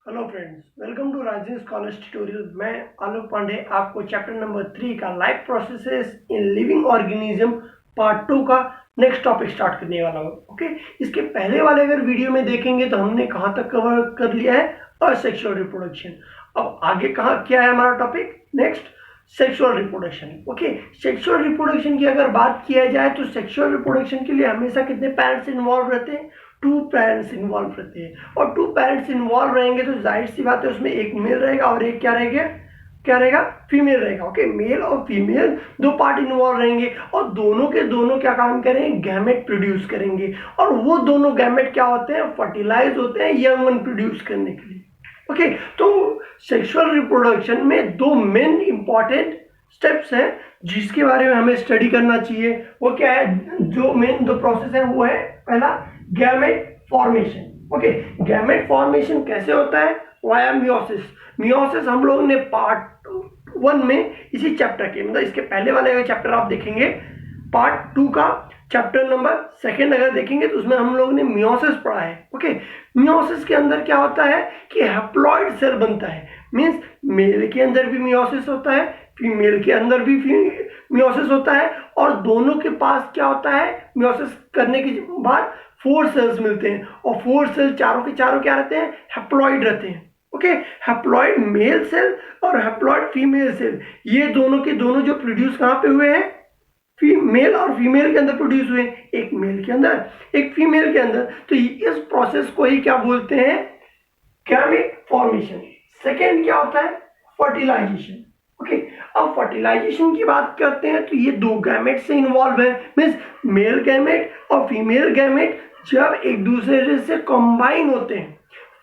Hello friends, welcome to Rajesh college tutorial. मैं आलोक पांडे आपको chapter number 3 का life processes in living organism part 2 का next topic start करने वाला हूँ। ओके, इसके पहले वाले अगर वीडियो में देखेंगे तो हमने कहाँ तक कवर कर लिया है, असेक्सुअल रिप्रोडक्शन। अब आगे कहाँ क्या है हमारा topic, next sexual reproduction. Okay, sexual reproduction की अगर बात किया जाए तो सेक्सुअल रिप्रोडक्शन के लिए हमेशा कितने पेरेंट्स इन्वॉल्व रहते हैं, 2 पेरेंट्स इन्वॉल्व रहते हैं। और 2 पेरेंट्स इन्वॉल्व रहेंगे तो जाहिर सी बात है उसमें एक मेल रहेगा और एक क्या रहेगा फीमेल रहेगा। ओके, मेल और फीमेल 2 पार्ट इन्वॉल्व रहेंगे और दोनों के दोनों क्या काम करेंगे, गैमेट प्रोड्यूस करेंगे। और वो दोनों गैमेट क्या होते हैं, फर्टिलाइज होते हैं यंग वन प्रोड्यूस करने के लिए। ओके, तो सेक्सुअल रिप्रोडक्शन में 2 मेन इंपॉर्टेंट स्टेप्स हैं जिसके बारे में हमें स्टडी करना चाहिए। वो क्या है, जो मेन 2 प्रोसेस है वो है, पहला gamete formation. Okay, gamete formation कैसे होता है, वाया मियोसिस। मियोसिस हम लोग ने पार्ट 1 में इसी चैप्टर के, मतलब इसके पहले वाले चैप्टर आप देखेंगे, पार्ट 2 का चैप्टर नंबर 2 अगर देखेंगे तो उसमें हम लोग ने मियोसिस पढ़ा है। ओके, मियोसिस के अंदर क्या होता है कि हैप्लॉइड सेल बनता है। मींस मेल के अंदर भी मियोसिस होता है, फीमेल के अंदर भी मियोसिस होता है, और दोनों के पास क्या होता है, मियोसिस करने के बाद 4 सेल्स मिलते हैं। और 4 सेल चारों के चारों क्या रहते हैं, हैप्लॉइड रहते हैं। ओके, हैप्लॉइड मेल सेल और हैप्लॉइड फीमेल सेल, ये दोनों के दोनों जो प्रोड्यूस कहाँ पे हुए हैं, मेल और फीमेल के अंदर प्रोड्यूस हुए, एक मेल के अंदर एक फीमेल के अंदर। तो इस प्रोसेस को ही क्या बोलते हैं, गैमेट फॉर्मेशन। सेकेंड क्या होता है, फर्टिलाइजेशन। ओके, अब फर्टिलाइजेशन की बात करते हैं तो ये 2 गैमेट से इन्वॉल्व है। मीन्स मेल गैमेट और फीमेल गैमेट जब एक दूसरे से कंबाइन होते हैं,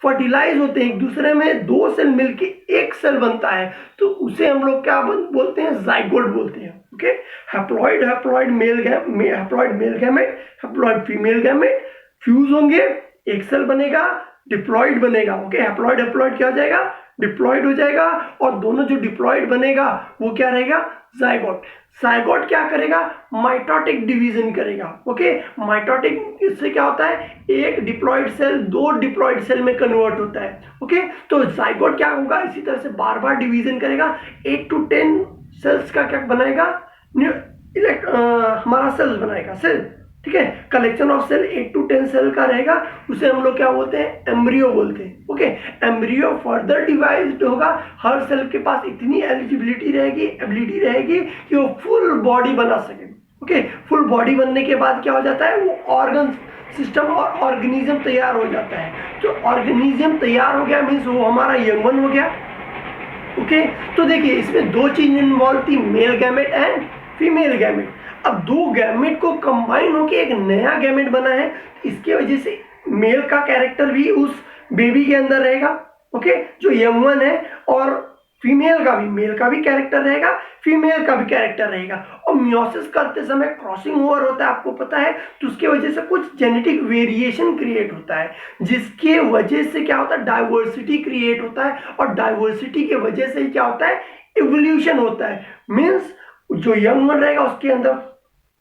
फर्टिलाइज होते हैं, एक दूसरे में 2 सेल मिलके एक सेल बनता है, तो उसे हम लोग क्या बोलते हैं, जाइगोट बोलते हैं। Okay, haploid male gamete, haploid female gamete fuse होंगे, एक सेल बनेगा, डिप्लॉइड बनेगा। ओके, हैप्लॉइड क्या हो जाएगा, डिप्लॉइड हो जाएगा, और दोनों जो डिप्लॉइड बनेगा वो क्या रहेगा, जाइगोट। जाइगोट क्या करेगा, माइटोटिक डिवीजन करेगा। ओके, माइटोटिक इससे क्या होता है, एक डिप्लॉइड सेल 2 डिप्लॉइड सेल में कन्वर्ट होता है। ओके, तो जाइगोट क्या होगा, इसी तरह से बार बार डिवीजन करेगा, 8 to 10 सेल्स का क्या बनाएगा, हमारा सेल्स बनाएगा, सेल। ठीक है, collection of cell 8 to 10 cell का रहेगा, उसे हम लोग क्या बोलते हैं, एम्ब्रियो बोलते हैं। ओके, एम्ब्रियो फर्दर डिवाइज्ड होगा, हर सेल के पास इतनी एलिजिबिलिटी रहेगी, एबिलिटी रहेगी कि वो फुल बॉडी बना सके। ओके, फुल बॉडी बनने के बाद क्या हो जाता है, वो ऑर्गन सिस्टम और ऑर्गेनिज्म तैयार हो जाता है। तो ऑर्गेनिज्म तैयार हो गया मीन्स वो हमारा यंग वन हो गया। ओके, तो देखिए इसमें 2 चीज इन्वॉल्व थी, male gamete and female gamete. अब 2 गैमेट को कंबाइन होकर एक नया गैमेट बना है, इसके वजह से मेल का कैरेक्टर भी उस बेबी के अंदर रहेगा। ओके, जो यंग वन है, और फीमेल का भी, मेल का भी कैरेक्टर रहेगा, फीमेल का भी कैरेक्टर रहेगा। और मियोसिस करते समय क्रॉसिंग ओवर होता है, आपको पता है, तो उसके वजह से कुछ जेनेटिक वेरिएशन क्रिएट होता है, जिसके वजह से क्या होता है, डाइवर्सिटी क्रिएट होता है, और डाइवर्सिटी के वजह से क्या होता है, इवोल्यूशन होता है। मीन्स जो यंग वन रहेगा उसके अंदर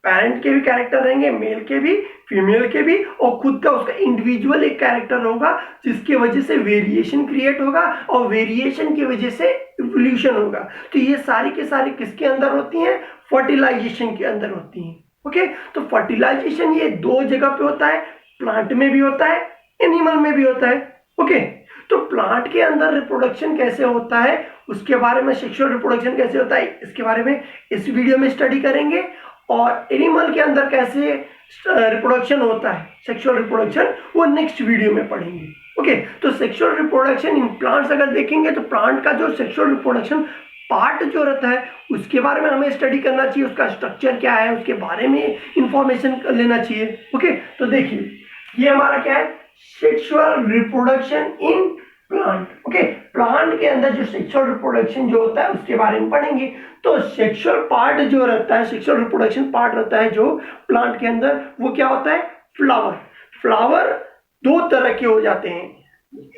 पेरेंट के भी कैरेक्टर रहेंगे, मेल के भी, फीमेल के भी, और खुद का उसका इंडिविजुअल एक कैरेक्टर होगा, जिसके वजह से वेरिएशन क्रिएट होगा, और वेरिएशन की वजह से इवोल्यूशन होगा। तो ये सारी के सारी किसके अंदर होती हैं, फर्टिलाइजेशन के अंदर होती हैं। ओके, तो फर्टिलाइजेशन ये 2 जगह पे होता है, प्लांट में भी होता है, एनिमल में भी होता है। ओके, तो प्लांट के अंदर रिप्रोडक्शन कैसे होता है, उसके बारे में, सेक्सुअल रिप्रोडक्शन कैसे होता है, इसके बारे में इस वीडियो में स्टडी करेंगे। और एनिमल के अंदर कैसे रिप्रोडक्शन होता है, सेक्सुअल रिप्रोडक्शन, वो नेक्स्ट वीडियो में पढ़ेंगे। ओके, तो सेक्सुअल रिप्रोडक्शन इन प्लांट्स अगर देखेंगे तो प्लांट का जो सेक्सुअल रिप्रोडक्शन पार्ट जो रहता है उसके बारे में हमें स्टडी करना चाहिए, उसका स्ट्रक्चर क्या है उसके बारे में इंफॉर्मेशन लेना चाहिए। ओके, तो देखिए ये हमारा क्या है, sexual reproduction in plant. Okay, plant के अंदर जो सेक्सुअल रिप्रोडक्शन जो होता है उसके बारे में पढ़ेंगे। तो सेक्सुअल पार्ट जो रहता है, सेक्सुअल रिप्रोडक्शन पार्ट रहता है जो प्लांट के अंदर, वो क्या होता है, फ्लावर। फ्लावर 2 तरह के हो जाते हैं,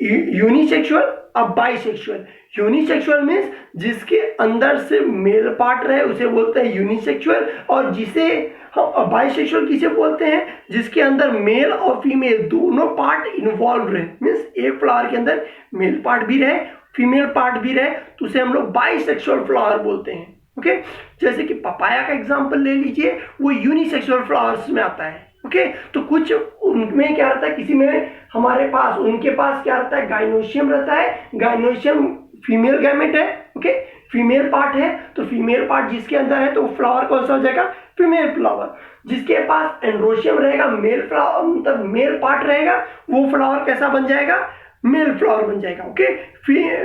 यूनिसेक्सुअल और बाइसेक्सुअल। यूनिसेक्सुअल मीन्स जिसके अंदर से मेल पार्ट रहे उसे बोलते हैं यूनिसेक्सुअल, और जिसे हम बाइसेक्सुअल किसे बोलते हैं, जिसके अंदर मेल और फीमेल दोनों पार्ट इन्वॉल्व रहे, मीन्स एक फ्लावर के अंदर मेल पार्ट भी रहे फीमेल पार्ट भी रहे, तो उसे हम लोग बाइसेक्सुअल फ्लावर बोलते हैं। ओके, जैसे कि पपाया का एग्जांपल ले लीजिए, वो यूनिसेक्सुअल फ्लावर्स में आता है। ओके, तो कुछ उनमें क्या रहता है, किसी में हमारे पास उनके पास क्या रहता है, गाइनोशियम रहता है। गाइनोशियम फीमेल गैमेट है। ओके, फीमेल पार्ट है, तो फीमेल पार्ट जिसके अंदर है तो फ्लावर कौन सा हो जाएगा, फीमेल फ्लावर। जिसके पास एंड्रोशियम रहेगा, मेल फ्लावर मतलब मेल पार्ट रहेगा, वो फ्लावर कैसा बन जाएगा, मेल फ्लावर बन जाएगा। ओके,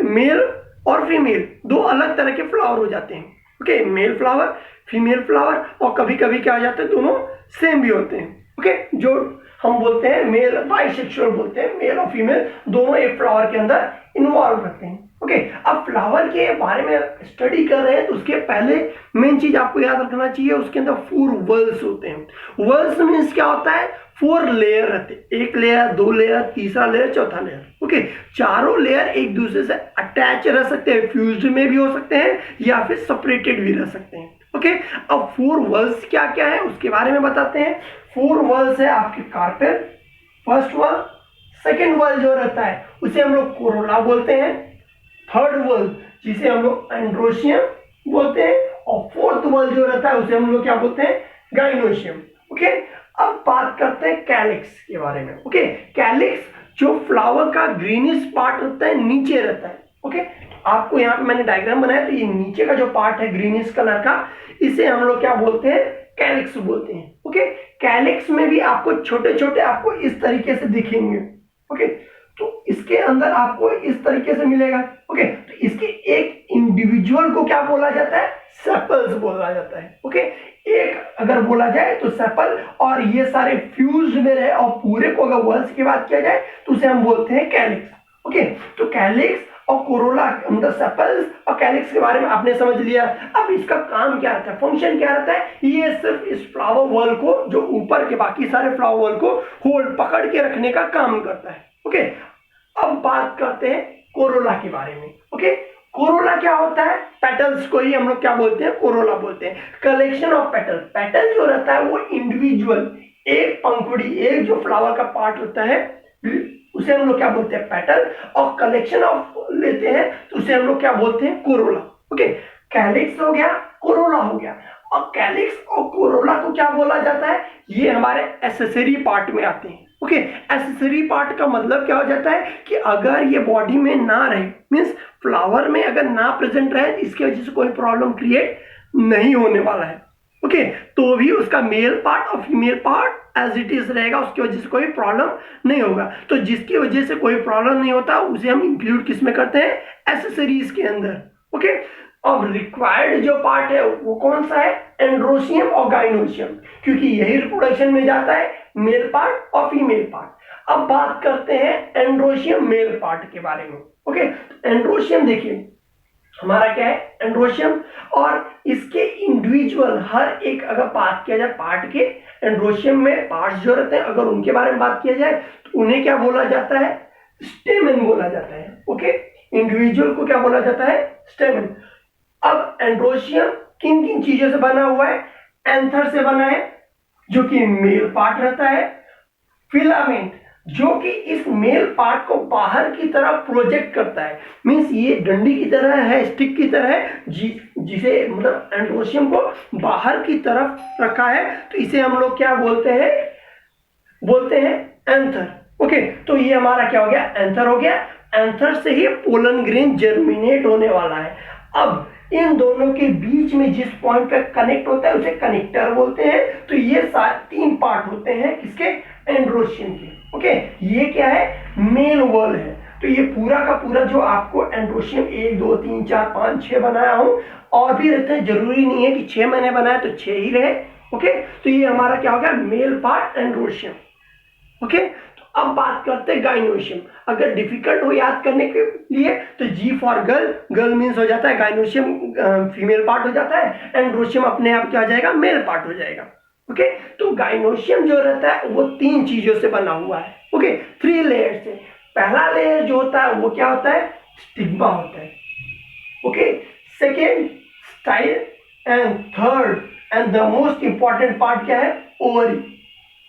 मेल और फीमेल दो अलग तरह के फ्लावर हो जाते हैं। Okay, male flower female flower, और कभी कभी क्या हो जाता है, दोनों सेम भी होते हैं। ओके, जो हम बोलते हैं मेल बाइसेक्सुअल बोलते हैं, मेल और फीमेल दोनों एक फ्लावर के अंदर इन्वॉल्व रहते हैं। ओके, अब फ्लावर के बारे में स्टडी कर रहे हैं तो उसके पहले मेन चीज आपको याद रखना चाहिए, उसके अंदर 4 वर्ल्स होते हैं। वर्ल्स मीन्स क्या होता है, 4 लेयर रहते हैं, एक लेयर, 2 लेयर, तीसरा लेयर, चौथा लेयर। ओके, चारों लेयर एक दूसरे से अटैच रह सकते हैं, फ्यूज्ड में भी हो सकते हैं या फिर सेपरेटेड भी रह सकते हैं। ओके, अब 4 वर्ल्स क्या क्या है उसके बारे में बताते हैं। 4 वर्ल्स है आपके carpel, first whorl. Second whorl जो रहता है उसे हम लोग कोरोला बोलते हैं। थर्ड वर्ल जिसे हम लोग एंड्रोशियम बोलते हैं, और फोर्थ वर्ल जो रहता है उसे हम लोग क्या बोलते हैं, गाइनोशियम। ओके, अब बात करते हैं कैलिक्स के बारे में। ओके, कैलिक्स जो फ्लावर का ग्रीनिश पार्ट रहता है नीचे रहता है। ओके, आपको यहाँ पे मैंने डायग्राम बनाया, तो ये नीचे का जो पार्ट है ग्रीनिश कलर का, इसे हम लोग क्या बोलते हैं, कैलिक्स बोलते हैं। ओके, कैलिक्स में भी आपको छोटे छोटे आपको इस तरीके से दिखेंगे। ओके, तो इसके अंदर आपको इस तरीके से मिलेगा। ओके, तो इसके एक इंडिविजुअल को क्या बोला जाता है, सेपल्स बोला जाता है। ओके, एक अगर बोला जाए तो सेपल, और ये सारे फ्यूज में रहे और पूरे को अगर वर्ल्स की बात किया जाए तो उसे हम बोलते हैं कैलिक्स। ओके, तो कैलिक्स और कोरोला मतलब सेपल्स और कैलिक्स के बारे में आपने समझ लिया। अब इसका काम क्या रहता है, फंक्शन क्या रहता है, ये सिर्फ इस फ्लावर वर्ल को, जो ऊपर के बाकी सारे फ्लावर वर्ल को होल्ड पकड़ के रखने का काम करता है। ओके, अब बात करते हैं कोरोला के बारे में। ओके, कोरोला क्या होता है, पेटल्स को ही हम लोग क्या बोलते हैं, कोरोला बोलते हैं। कलेक्शन ऑफ पेटल, पेटल जो रहता है वो इंडिविजुअल, एक पंखुड़ी, एक जो फ्लावर का पार्ट होता है उसे हम लोग क्या बोलते हैं, पेटल, और कलेक्शन ऑफ लेते हैं तो उसे हम लोग क्या बोलते हैं, कोरोला। ओके, कैलिक्स हो गया, कोरोला हो गया। और कैलिक्स और कोरोला को क्या बोला जाता है, ये हमारे एसेसरी पार्ट में आते हैं। ओके, एसेसरी पार्ट का मतलब क्या हो जाता है कि अगर ये बॉडी में ना रहे, मीन्स फ्लावर में अगर ना प्रेजेंट रहे, इसकी वजह से कोई प्रॉब्लम क्रिएट नहीं होने वाला है। ओके, तो भी उसका मेल पार्ट और female part as it is रहेगा, उसकी वजह से कोई प्रॉब्लम नहीं होगा। तो जिसकी वजह से कोई प्रॉब्लम नहीं होता उसे हम इंक्लूड किस में करते हैं, एसेसरीज के अंदर। ओके, अब रिक्वायर्ड जो पार्ट है वो कौन सा है, एंड्रोशियम और गाइनोशियम, क्योंकि यही रिप्रोडक्शन में जाता है, मेल पार्ट और फीमेल पार्ट। अब बात करते हैं एंड्रोशियम मेल पार्ट के बारे में। ओके, एंड्रोशियम देखिए हमारा क्या है, एंड्रोशियम, और इसके इंडिविजुअल हर एक अगर बात किया जाए पार्ट के, एंड्रोशियम में पार्ट्स जो रहते हैं अगर उनके बारे में बात किया जाए तो उन्हें क्या बोला जाता है, स्टेमन बोला जाता है। ओके, इंडिविजुअल को क्या बोला जाता है, स्टेमन। अब एंड्रोशियम किन किन चीजों से बना हुआ है, एंथर से बना है जो कि मेल पार्ट रहता है, फिलामेंट जो कि इस मेल पार्ट को बाहर की तरफ प्रोजेक्ट करता है, मींस ये डंडी की तरह है, स्टिक की तरह है, जिसे मतलब एंड्रोशियम को बाहर की तरफ रखा है, तो इसे हम लोग क्या बोलते हैं एंथर। ओके, तो ये हमारा क्या हो गया, एंथर हो गया। एंथर से ही पोलन ग्रेन जर्मिनेट होने वाला है। अब इन दोनों के बीच में जिस पॉइंट पे कनेक्ट होता है उसे कनेक्टर बोलते हैं। तो ये 3 पार्ट होते हैं किसके, एंड्रोशियम के। ओके, ये क्या है, मेल वॉल है। तो ये पूरा का पूरा जो आपको एंड्रोशियम 1 2 3 4 5 6 बनाया हूं, और भी रहते हैं, जरूरी नहीं है कि 6 मैंने बनाया तो 6 ही रहे। ओके, तो ये हमारा क्या हो गया, मेल पार्ट एंड्रोशियम। ओके, तो अब बात करते हैं गाइनोशियम। अगर डिफिकल्ट हो याद करने के लिए तो जी फॉर गर्ल, गर्ल मीन्स हो जाता है, गाइनोशियम फीमेल पार्ट हो जाता है, एंड्रोशियम अपने आप क्या हो जाएगा, मेल पार्ट हो जाएगा। ओके, तो गाइनोशियम जो रहता है वो 3 चीजों से बना हुआ है। ओके, 3 लेयर से। पहला लेयर जो होता है वो क्या होता है, स्टिग्मा होता है। Okay, second style, and third and the most important part क्या है, ओवरी।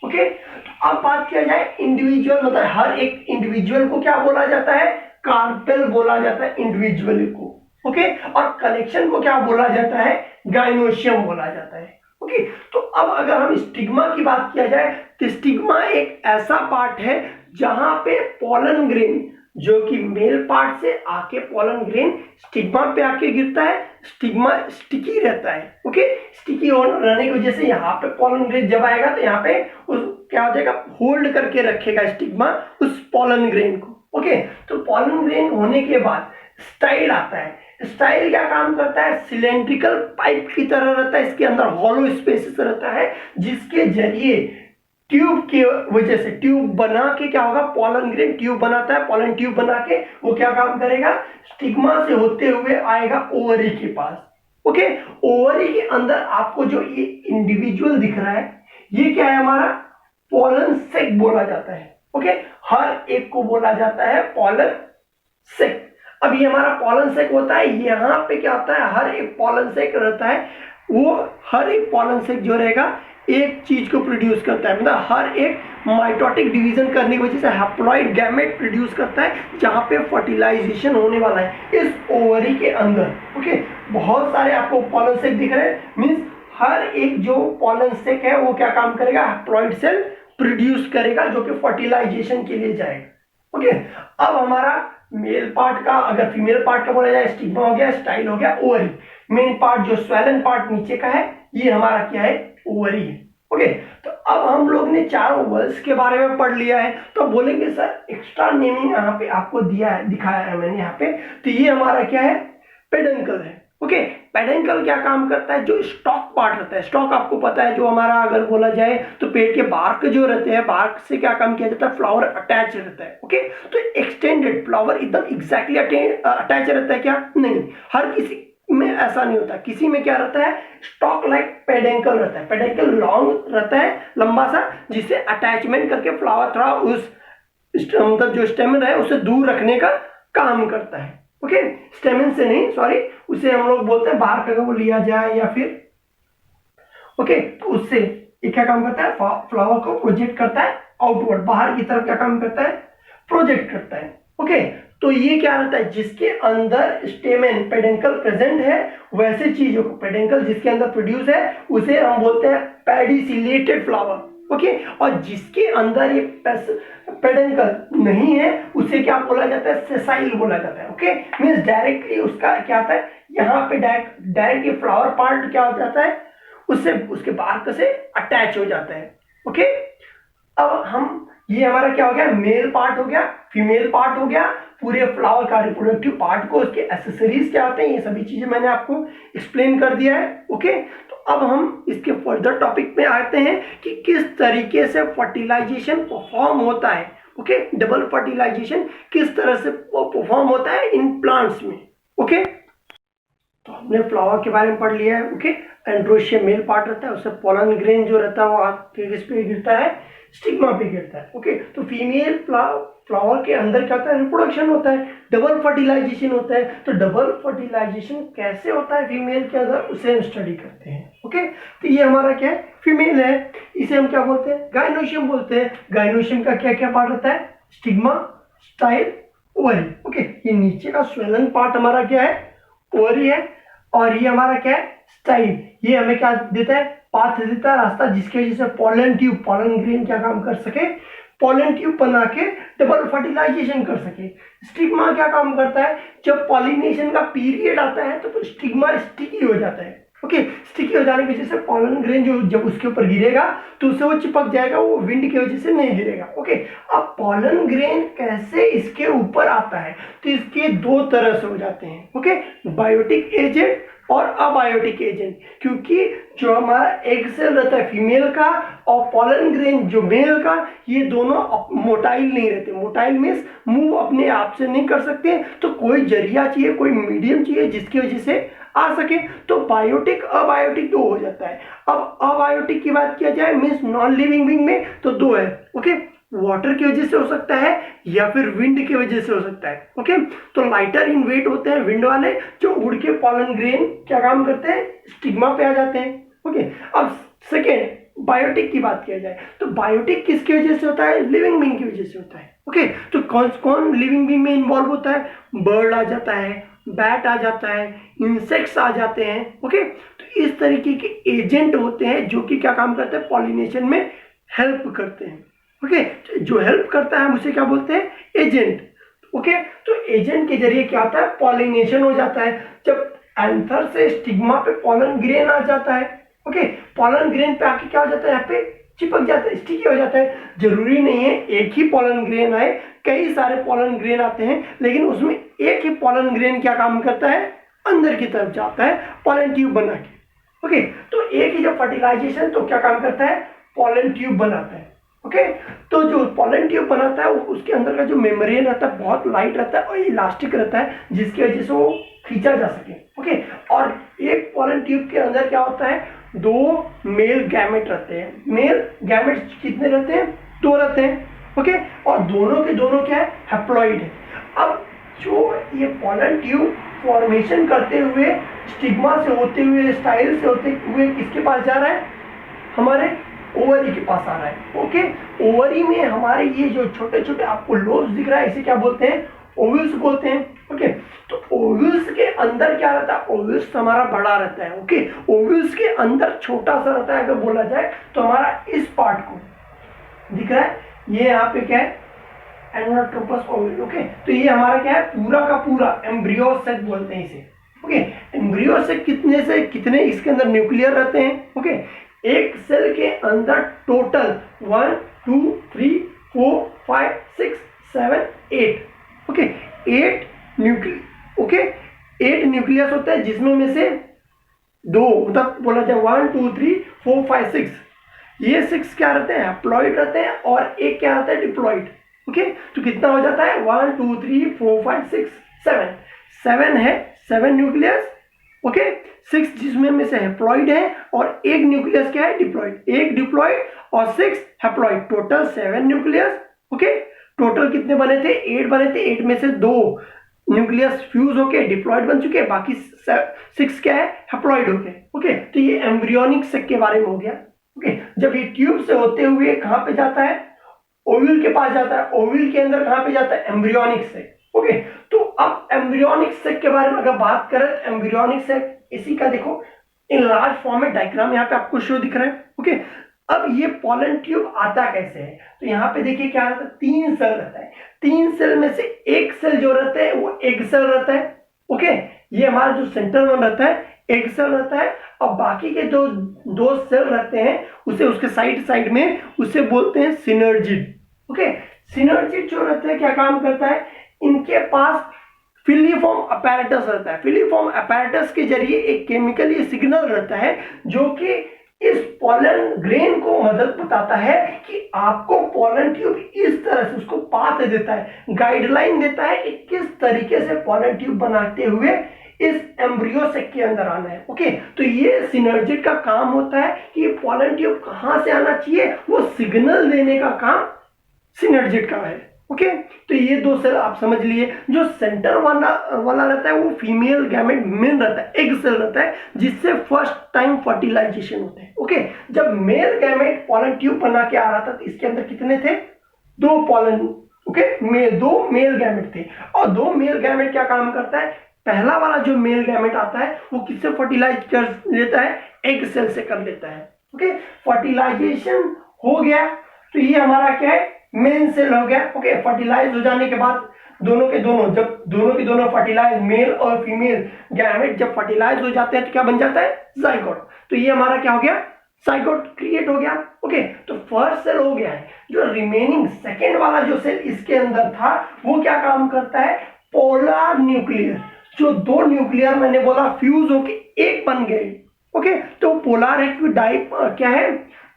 ओके, तो अब बात किया जाए इंडिविजुअल, मतलब हर एक इंडिविजुअल को क्या बोला जाता है, कार्पेल बोला जाता है इंडिविजुअल को। ओके, और कलेक्शन को क्या बोला जाता है, गाइनोशियम बोला जाता है। ओके, तो अब अगर हम स्टिग्मा की बात किया जाए तो स्टिग्मा एक ऐसा पार्ट है जहां पे पोलन ग्रेन जो कि मेल पार्ट से आके पोलन ग्रेन स्टिग्मा पे आके गिरता है, स्टिग्मा स्टिकी रहता है। ओके, स्टिकी रहने की वजह से यहाँ पे पोलन ग्रेन जब आएगा तो यहाँ पे उस क्या हो जाएगा, होल्ड करके रखेगा स्टिग्मा उस पोलन ग्रेन को। ओके, तो पोलन ग्रेन होने के बाद स्टाइल आता है। स्टाइल क्या काम करता है, सिलेंड्रिकल पाइप की तरह रहता है, इसके अंदर हॉलो स्पेसेस रहता है जिसके जरिए ट्यूब की वजह से ट्यूब बना के क्या होगा, पोलन ग्रेन ट्यूब बनाता है, पोलन ट्यूब बना के वो क्या काम करेगा, स्टिग्मा से होते हुए आएगा ओवरी के पास। ओके, ओवरी के अंदर आपको जो ये इंडिविजुअल दिख रहा है ये क्या है, हमारा पोलन सेक बोला जाता है। ओके, हर एक को बोला जाता है पोलन सेक। अब ये हमारा पोलन सेक होता है, यहाँ पे क्या होता है, हर एक पोलन सेक रहता है, वो हर एक पोलन सेक जो रहेगा एक चीज को प्रोड्यूस करता है, मतलब हर एक माइटोटिक डिवीजन करने की वजह से हैप्लॉइड गैमेट प्रोड्यूस करता है जहां पे फर्टिलाइजेशन होने वाला है इस ओवरी के अंदर। ओके, बहुत सारे आपको पोलन सेक दिख रहे हैं, मींस हर एक जो पोलन सेक है वो क्या काम करेगा, हैप्लॉइड सेल प्रोड्यूस करेगा जो कि फर्टिलाइजेशन के लिए जाएगा। ओके, अब हमारा मेल पार्ट का, अगर फीमेल पार्ट का बोला जाए, स्टिग्मा हो गया, स्टाइल हो गया, ओवरी। मेन पार्ट जो स्वेलन पार्ट नीचे का है ये हमारा क्या है, ओवरी है। ओके, तो अब हम लोग ने चारों वर्ड्स के बारे में पढ़ लिया है, तो बोलेंगे सर एक्स्ट्रा नेमिंग यहाँ पे आपको दिया है, दिखाया है मैंने यहाँ पे, तो ये हमारा क्या है, पेडंकल है। ओके, पेडंकल क्या काम करता है, जो स्टॉक पार्ट रहता है, स्टॉक आपको पता है जो हमारा अगर बोला जाए तो पेड़ के बार्क जो रहते हैं, बार्क से क्या काम किया जाता है, फ्लावर अटैच रहता है। ओके, तो एक्सटेंडेड फ्लावर एकदम एग्जैक्टली अटैच रहता है क्या, नहीं, हर किसी में ऐसा नहीं होता, किसी में क्या रहता है, स्टॉक लाइक पेडेंकल रहता है, पेडेंकल लॉन्ग रहता है, लंबा सा, जिससे अटैचमेंट करके फ्लावर थोड़ा उस मतलब जो स्टेमन है उसे दूर रखने का काम करता है। ओके, स्टेमन से नहीं, सॉरी, उसे हम लोग बोलते हैं बाहर का वो लिया जाए या फिर, ओके, तो उससे ये क्या काम करता है, फ्लावर को प्रोजेक्ट करता है आउटवर्ड, बाहर की तरफ क्या काम करता है, प्रोजेक्ट करता है। ओके, तो ये क्या रहता है, जिसके अंदर स्टेमन पेडेंकल प्रेजेंट है वैसे चीजों को, पेडेंकल जिसके अंदर प्रोड्यूस है उसे हम बोलते हैं पेडिसिलेटेड फ्लावर। ओके, और जिसके अंदर ये पेडेंकल नहीं है उसे क्या बोला जाता है, सेसाइल बोला जाता है। ओके, मींस डायरेक्टली उसका क्या आता है, यहाँ पे डायरेक्ट ये फ्लावर पार्ट क्या हो जाता है, उससे उसके बार्क से अटैच हो जाता है। ओके, अब हम ये हमारा क्या हो गया, मेल पार्ट हो गया, फीमेल पार्ट हो गया, पूरे फ्लावर का रिप्रोडक्टिव पार्ट को उसके एक्सेसरीज क्या होते हैं, ये सभी चीजें मैंने आपको एक्सप्लेन कर दिया है। ओके, तो अब हम इसके फर्दर टॉपिक में आते हैं कि किस तरीके से फर्टिलाइजेशन परफॉर्म होता है। ओके, डबल फर्टिलाइजेशन किस तरह से परफॉर्म होता है इन प्लांट्स में। ओके, तो हमने फ्लावर के बारे में पढ़ लिया है। ओके, एंड्रोशियम मेल पार्ट रहता है, उससे पोलन ग्रेन जो रहता है वो किस पे गिरता है, स्टिग्मा पे गिरता है। ओके, तो फीमेल फ्लावर के अंदर क्या होता है, रिप्रोडक्शन होता है, डबल फर्टिलाइजेशन होता है। तो डबल फर्टिलाइजेशन कैसे होता है फीमेल के अंदर, उसे हम स्टडी करते हैं। ओके, तो ये हमारा क्या है, फीमेल है, इसे हम क्या बोलते हैं, गाइनोशियम बोलते हैं। गाइनोशियम का क्या क्या पार्ट रहता है, स्टिग्मा, स्टाइल, ओवरी। ओके, ये नीचे का स्वेलन पार्ट हमारा क्या है, ओवरी है, और ये हमारा क्या है, स्टाइल। ये हमें क्या देता है, पाथ देता है, रास्ता, जिसकी वजह से पोलन ट्यूब, पोलन ग्रेन क्या काम कर सके, पोलन ट्यूब बना के डबल फर्टिलाइजेशन कर सके। स्टिग्मा क्या काम करता है, जब पॉलिनेशन का पीरियड आता है तो स्टिग्मा स्टिकी हो जाता है। ओके, स्टिकी हो जाने की वजह से पोलन ग्रेन जो जब उसके ऊपर गिरेगा तो उससे वो चिपक जाएगा, वो विंड की वजह से नहीं गिरेगा। ओके, अब पोलन ग्रेन कैसे इसके ऊपर आता है, तो इसके दो तरह से हो जाते हैं। ओके, बायोटिक एजेंट और अबायोटिक एजेंट, क्योंकि जो हमारा एग सेल रहता है फीमेल का और पोलन ग्रेन जो मेल का, ये दोनों मोटाइल नहीं रहते। मोटाइल मीन्स मूव अपने आप से नहीं कर सकते, तो कोई जरिया चाहिए, कोई मीडियम चाहिए जिसकी वजह से आ सके। तो बायोटिक अबायोटिक दो हो जाता है। अब अबायोटिक की बात किया जाए मीन्स नॉन लिविंग बीइंग में तो दो है। ओके, वाटर की वजह से हो सकता है या फिर विंड की वजह से हो सकता है। ओके, तो लाइटर इन वेट होते हैं विंड वाले, जो उड़ के पॉलन ग्रेन क्या काम करते हैं, स्टिग्मा पे आ जाते हैं। ओके, अब सेकेंड बायोटिक की बात किया जाए तो बायोटिक किसकी वजह से होता है, लिविंग बीइंग की वजह से होता है। ओके, तो कौन कौन लिविंग बीइंग में इन्वॉल्व होता है, बर्ड आ जाता है, बैट आ जाता है, इंसेक्ट्स आ जाते हैं। ओके, तो इस तरीके के एजेंट होते हैं जो कि क्या काम करते हैं, पॉलिनेशन में हेल्प करते हैं। ओके, जो हेल्प करता है हम उसे क्या बोलते हैं, एजेंट। ओके, तो एजेंट के जरिए क्या होता है, पॉलिनेशन हो जाता है। जब एंथर से स्टिग्मा पे पॉलन ग्रेन आ जाता है, ओके, पॉलन ग्रेन पे आके क्या हो जाता है, यहाँ पे चिपक जाता है, स्टिकी हो जाता है। जरूरी नहीं है एक ही पॉलन ग्रेन आए, कई सारे पॉलन ग्रेन आते हैं, लेकिन उसमें एक ही पॉलन ग्रेन क्या काम करता है, अंदर की तरफ जाता है पॉलन ट्यूब बना के। ओके, तो एक ही जब फर्टिलाइजेशन तो क्या काम करता है, पॉलन ट्यूब बनाता है। ओके, तो जो पॉलन ट्यूब बनाता है उसके अंदर का जो मेम्ब्रेन रहता है बहुत लाइट रहता है और इलास्टिक रहता है, जिसकी वजह से वो खींचा जा सके। ओके, और एक पॉलन ट्यूब के अंदर क्या होता है, दो मेल गैमेट रहते हैं। मेल गैमेट कितने रहते हैं, दो रहते हैं। ओके, और दोनों के दोनों क्या है, हैप्लॉइड है। अब जो ये पॉलन ट्यूब फॉर्मेशन करते हुए स्टिग्मा से होते हुए स्टाइल से होते हुए किसके पास जा रहा है, हमारे ओवरी के पास आ रहा है। ओके, ओवरी में हमारे ये जो छोटे छोटे आपको लोब्स दिख रहा है, इसे क्या बोलते हैं, ओव्यूल्स बोलते हैं। ओके, तो ओव्यूल्स के अंदर क्या रहता है, ओव्यूल्स हमारा बड़ा रहता है। ओके, ओव्यूल्स के अंदर छोटा सा रहता है। अगर बोला जाए तो हमारा इस पार्ट को दिख रहा है, ये यहाँ पे क्या है, एनोट्रोपस ओव्यूल। ओके, तो ये हमारा क्या है, पूरा का पूरा एम्ब्रियो सेक बोलते हैं इसे। ओके, एम्ब्रियो सेक कितने से कितने इसके अंदर न्यूक्लियर रहते हैं। ओके, एक सेल के अंदर total 1 2 3 4 5 6 7 8 okay 8 nucleus. Okay, 8 nucleus होता है, जिसमें में से दो मतलब बोला जाए 1 2 3 4 5 6, ये 6 क्या रहते हैं, हैप्लॉइड रहते हैं, और एक क्या रहता है, डिप्लॉइड। ओके, तो कितना हो जाता है, 1 2 3 4 5 6 7, 7 है, 7 न्यूक्लियस। ओके, 6 जिसमें में से हैप्लॉइड है और एक न्यूक्लियस क्या है, डिप्लॉइड। एक डिप्लॉइड और 6 haploid, total 7 nucleus. Okay, total कितने बने थे, 8 बने थे। 8 में से 2 न्यूक्लियस फ्यूज होके डिप्लॉइड बन चुके हैं, बाकी 6 क्या है, हैप्लॉइड हो गए। ओके, तो ये एम्ब्रियोनिक सेक के बारे में हो गया। ओके, जब ये ट्यूब से होते हुए कहां पे जाता है, ओव्यूल के पास जाता है। ओव्यूल के अंदर कहां पे जाता है, एम्ब्रियोनिक सेक। ओके, तो अब एम्ब्रियोनिक सेक के बारे में अगर बात करें, एम्ब्रियोनिक सेक इसी का देखो इन लार्ज फॉर्म में डायग्राम यहाँ पे आपको शो दिख रहा है। ओके, अब ये पॉलन ट्यूब आता कैसे है, तो यहाँ पे देखिए क्या रहता है, 3 सेल रहता है। 3 सेल में से एक सेल जो रहता है वो एग सेल रहता है। ओके, ये हमारा जो सेंटर वन रहता है एग सेल रहता है, और बाकी के जो 2 सेल रहते हैं उसे उसके साइड में उसे बोलते हैं सिनर्जिड। ओके, सिनर्जिड जो रहता है क्या काम करता है, इनके पास फिलीफॉर्म अपैरेटस रहता है। फिलीफॉर्म अपैरेटस के जरिए एक केमिकली सिग्नल रहता है जो कि इस पॉलन ग्रेन को मदद बताता है कि आपको पॉलन ट्यूब इस तरह से उसको पाथ देता है, गाइडलाइन देता है कि किस तरीके से पॉलन ट्यूब बनाते हुए इस एम्ब्रियो सेक के अंदर आना है। ओके, तो ये सिनर्जिड का काम होता है कि पॉलन ट्यूब कहां से आना चाहिए, वो सिग्नल देने का काम सिनर्जिड का है। ओके, तो ये 2 सेल आप समझ लिए। जो सेंटर वाला रहता है वो फीमेल गैमेट मेन रहता है, एग सेल रहता है, जिससे फर्स्ट टाइम फर्टिलाइजेशन होता है। ओके, जब मेल गैमेट पॉलन ट्यूब बना के आ रहा था तो इसके अंदर कितने थे, 2 पॉलन। ओके, 2 मेल गैमेट थे, और 2 मेल गैमेट क्या काम करता है, पहला वाला जो मेल गैमेट आता है वो किससे फर्टिलाइज कर लेता है, एग सेल से कर लेता है। ओके, फर्टिलाइजेशन हो गया तो ये हमारा क्या है, मेन सेल हो गया। ओके, फर्टिलाइज हो जाने के बाद दोनों के दोनों, जब दोनों के दोनों फर्टिलाइज, मेल और फीमेल गैमेट जब फर्टिलाइज हो जाते हैं तो क्या बन जाता है, जाइगोट। तो ये हमारा क्या हो गया, जाइगोट क्रिएट हो गया। ओके, तो फर्स्ट सेल हो गया है। जो रिमेनिंग सेकेंड वाला जो सेल इसके अंदर था वो क्या काम करता है, पोलर न्यूक्लियर। जो 2 न्यूक्लियर मैंने बोला फ्यूज होके एक बन गए। ओके, तो पोलर है कि डाई क्या है,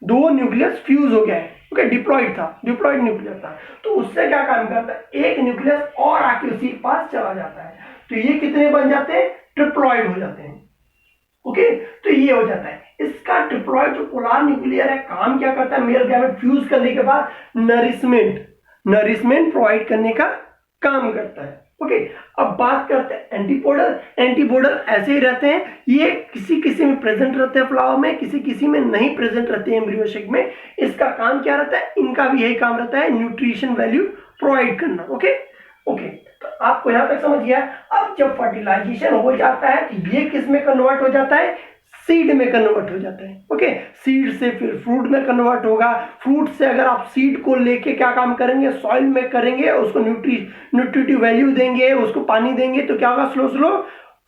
2 न्यूक्लियस फ्यूज हो गया है। ओके, डिप्लॉइड था, डिप्लॉइड न्यूक्लियस था, तो उससे क्या काम करता है, एक न्यूक्लियस और आके उसी के पास चला जाता है। तो ये कितने बन जाते हैं, ट्रिप्लॉइड हो जाते हैं। ओके, तो ये हो जाता है। इसका डिप्लॉयड जो पोलर न्यूक्लियर है काम क्या करता है, मेल गैमेट फ्यूज करने के बाद नरिशमेंट प्रोवाइड करने का काम करता है। ओके, अब बात करते हैं एंटीपोडल। एंटीपोडल ऐसे ही रहते हैं, ये किसी किसी में प्रेजेंट रहते हैं फ्लावर में, किसी किसी में नहीं प्रेजेंट रहते हैं एम्ब्रियोसेक में। इसका काम क्या रहता है, इनका भी यही काम रहता है, न्यूट्रिशन वैल्यू प्रोवाइड करना। ओके, तो आपको यहां तक समझ गया। अब जब फर्टिलाइजेशन हो जाता है तो ये किस में कन्वर्ट हो जाता है, सीड में कन्वर्ट हो जाता है। ओके, सीड से फिर फ्रूट में कन्वर्ट होगा, फ्रूट से अगर आप सीड को लेके क्या काम करेंगे, सॉइल में करेंगे, उसको न्यूट्रिटिव वैल्यू देंगे, उसको पानी देंगे, तो क्या होगा, स्लो स्लो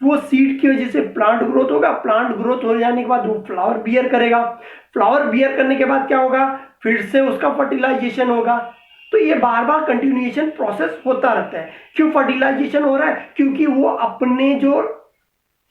वो सीड की वजह से प्लांट ग्रोथ होगा। प्लांट ग्रोथ हो जाने के बाद वो फ्लावर बियर करेगा, फ्लावर बियर करने के बाद क्या होगा, फिर से उसका फर्टिलाइजेशन होगा। तो ये बार बार कंटिन्यूएशन प्रोसेस होता रहता है। क्यों फर्टिलाइजेशन हो रहा है, क्योंकि वो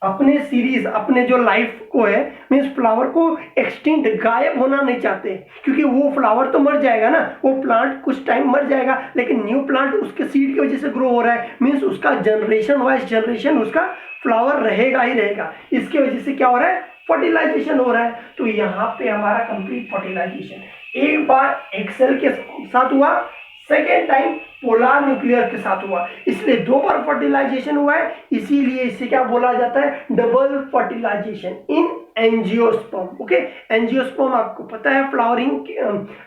अपने सीरीज, अपने जो लाइफ को है, मीन्स फ्लावर को एक्सटिंक्ट, गायब होना नहीं चाहते, क्योंकि वो फ्लावर तो मर जाएगा ना, वो प्लांट कुछ टाइम मर जाएगा, लेकिन न्यू प्लांट उसके सीड की वजह से ग्रो हो रहा है, मीन्स उसका जनरेशन वाइज जनरेशन उसका फ्लावर रहेगा ही रहेगा। इसकी वजह से क्या हो रहा है, फर्टिलाइजेशन हो रहा है। तो यहाँ पे हमारा कंप्लीट फर्टिलाइजेशन एक बार एक सेल के साथ हुआ, सेकेंड टाइम पोलर न्यूक्लियर के साथ हुआ, इसलिए दो बार फर्टिलाइजेशन हुआ है। इसीलिए इसे क्या बोला जाता है, double fertilisation in angiosperm. Okay, angiosperm आपको पता है फ्लावरिंग,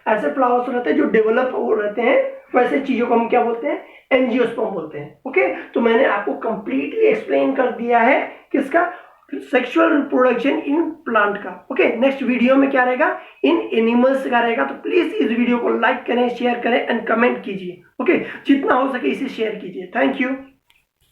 ऐसे फ्लावर्स रहते हैं जो डेवलप हो रहते हैं, वैसे चीजों को हम क्या बोलते हैं, एंजियोस्पर्म बोलते हैं। ओके, तो मैंने आपको कंप्लीटली एक्सप्लेन कर दिया है किसका, सेक्सुअल रिप्रोडक्शन इन प्लांट का। ओके, नेक्स्ट वीडियो में क्या रहेगा, इन एनिमल्स का रहेगा। तो प्लीज इस वीडियो को लाइक करें, शेयर करें एंड कमेंट कीजिए। ओके, जितना हो सके इसे शेयर कीजिए। Thank you.